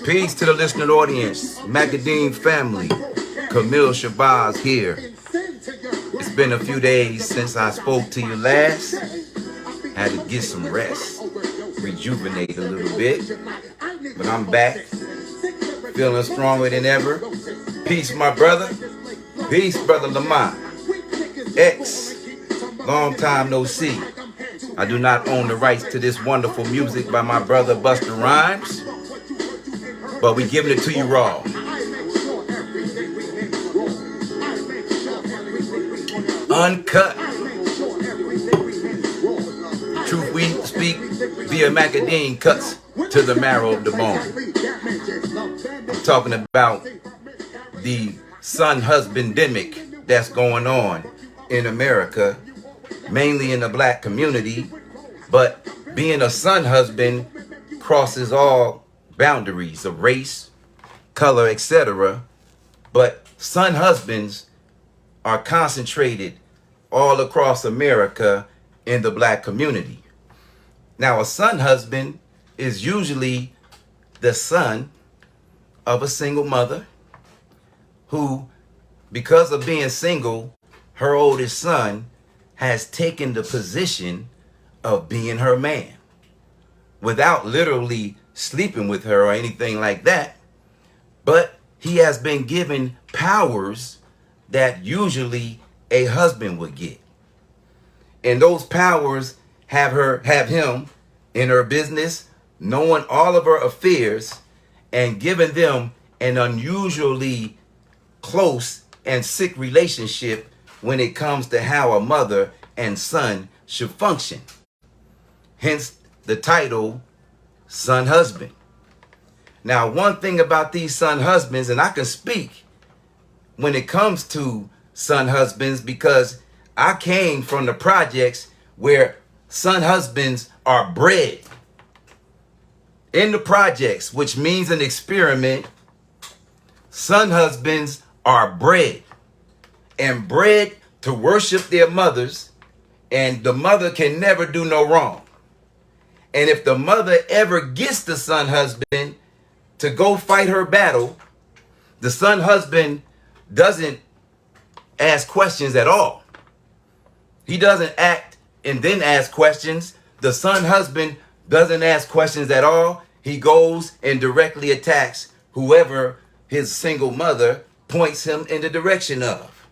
Peace to the listening audience, Macadine family. Camille Shabazz here. It's been a few days since I spoke to you last. Had to get some rest, rejuvenate a little bit. But I'm back, feeling stronger than ever. Peace, my brother. Peace, brother Lamont. X, long time no see. I do not own the rights to this wonderful music by my brother Busta Rhymes, but we giving it to you raw. Uncut. Truth we speak via Macadine cuts to the marrow of the bone. I'm talking about the Son-Husbandemic that's going on in America, mainly in the black community, but being a son husband crosses all boundaries of race, color, etc. But son husbands are concentrated all across America in the black community. Now, a son husband is usually the son of a single mother who, because of being single, her oldest son has taken the position of being her man without literally sleeping with her or anything like that. But he has been given powers that usually a husband would get. And those powers have him in her business, knowing all of her affairs and giving them an unusually close and sick relationship when it comes to how a mother and son should function. Hence the title, Son Husband. Now, one thing about these son husbands, and I can speak when it comes to son husbands because I came from the projects where son husbands are bred. In the projects, which means an experiment, son husbands are bred and bred to worship their mothers, and the mother can never do no wrong. And if the mother ever gets the son husband to go fight her battle, the son husband doesn't ask questions at all. He doesn't act and then ask questions. The son husband doesn't ask questions at all. He goes and directly attacks whoever his single mother points him in the direction of.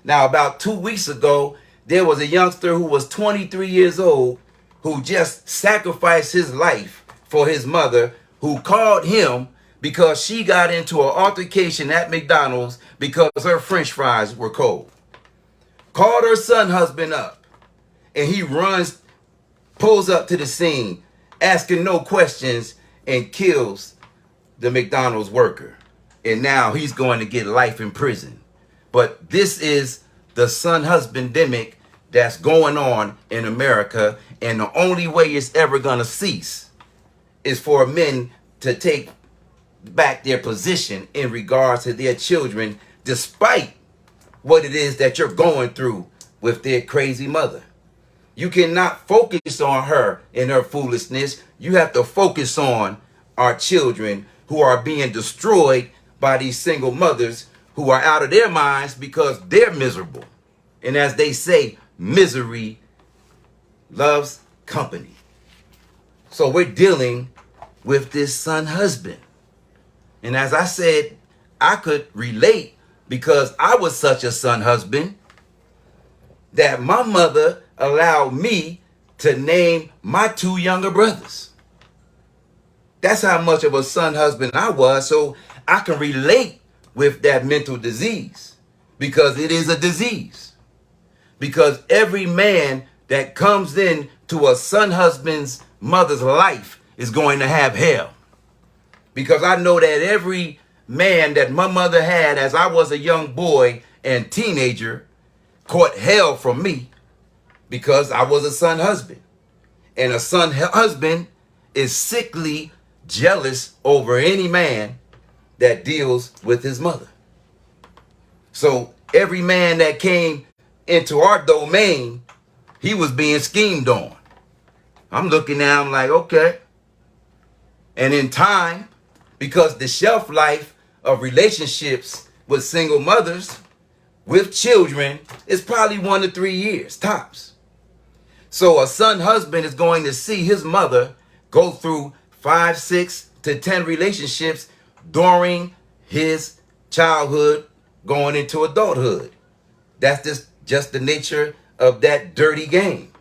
Now, about 2 weeks ago, there was a youngster who was 23 years old who just sacrificed his life for his mother, who called him because she got into an altercation at McDonald's because her French fries were cold. Called her son husband up, and he pulls up to the scene, asking no questions, and kills the McDonald's worker. And now he's going to get life in prison. But this is the Son-Husbandemic that's going on in America, and the only way it's ever going to cease is for men to take back their position in regards to their children, despite what it is that you're going through with their crazy mother. You cannot focus on her and her foolishness. You have to focus on our children who are being destroyed by these single mothers who are out of their minds because they're miserable. And as they say, misery loves company. So we're dealing with this son husband. And as I said, I could relate because I was such a son husband that my mother allowed me to name my 2 younger brothers. That's how much of a son husband I was. So I can relate with that mental disease because it is a disease. Because every man that comes in to a son husband's mother's life is going to have hell. Because I know that every man that my mother had as I was a young boy and teenager caught hell from me because I was a son husband. And a son husband is sickly jealous over any man that deals with his mother. So every man that came into our domain, he was being schemed on. I'm looking at him like, okay. And in time, because the shelf life of relationships with single mothers with children is probably 1 to 3 years, tops. So a son husband is going to see his mother go through 5, 6 to 10 relationships during his childhood going into adulthood. That's just the nature of that dirty game.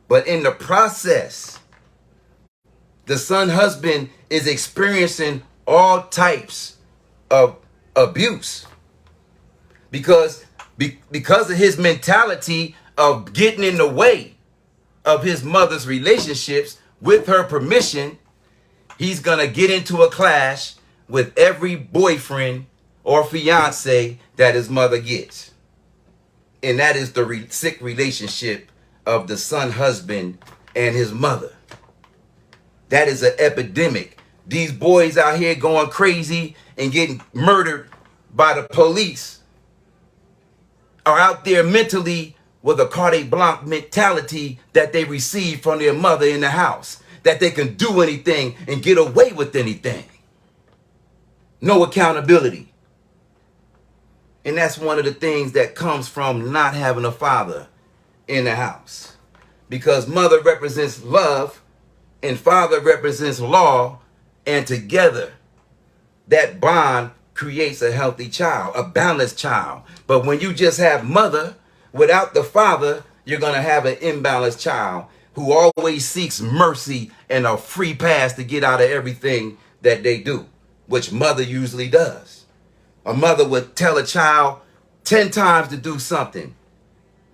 But in the process, the son husband is experiencing all types of abuse because of his mentality of getting in the way of his mother's relationships with her permission. He's gonna get into a clash with every boyfriend or fiance that his mother gets. And that is the sick relationship of the son husband and his mother. That is an epidemic. These boys out here going crazy and getting murdered by the police are out there mentally with a carte blanche mentality that they received from their mother in the house, that they can do anything and get away with anything. No accountability. And that's one of the things that comes from not having a father in the house. Because mother represents love and father represents law, and together that bond creates a healthy child, a balanced child. But when you just have mother without the father, you're going to have an imbalanced child who always seeks mercy and a free pass to get out of everything that they do, which mother usually does. A mother would tell a child 10 times to do something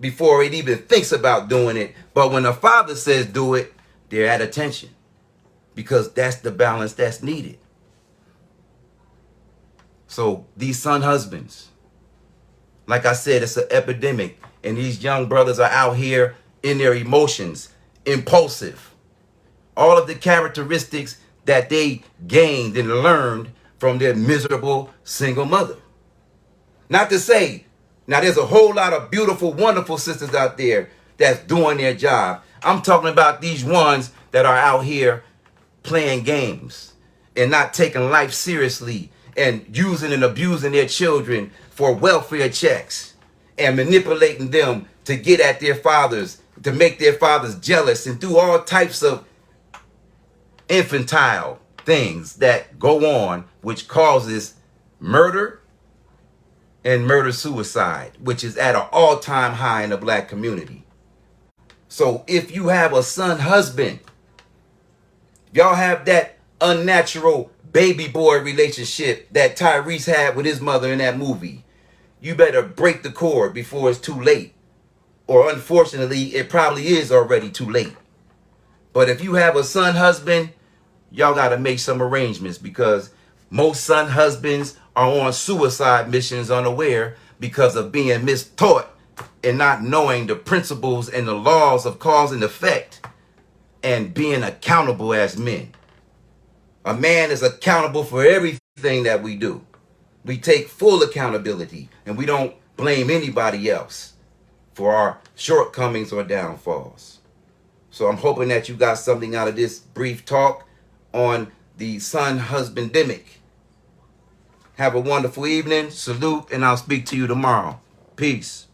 before it even thinks about doing it. But when a father says do it, they're at attention because that's the balance that's needed. So these son husbands, like I said, it's an epidemic. And these young brothers are out here in their emotions, impulsive. All of the characteristics that they gained and learned from their miserable single mother. Not to say, now there's a whole lot of beautiful, wonderful sisters out there that's doing their job. I'm talking about these ones that are out here playing games and not taking life seriously and using and abusing their children for welfare checks and manipulating them to get at their fathers, to make their fathers jealous and do all types of infantile things that go on, which causes murder and murder-suicide, which is at an all-time high in the black community. So if you have a son husband, y'all have that unnatural baby boy relationship that Tyrese had with his mother in that movie, you better break the cord before it's too late. Or unfortunately, it probably is already too late. But if you have a son husband, y'all got to make some arrangements because most son husbands are on suicide missions unaware because of being mistaught and not knowing the principles and the laws of cause and effect and being accountable as men. A man is accountable for everything that we do. We take full accountability and we don't blame anybody else for our shortcomings or downfalls. So I'm hoping that you got something out of this brief talk on the Son-Husbandemic. Have a wonderful evening. Salute, and I'll speak to you tomorrow. Peace.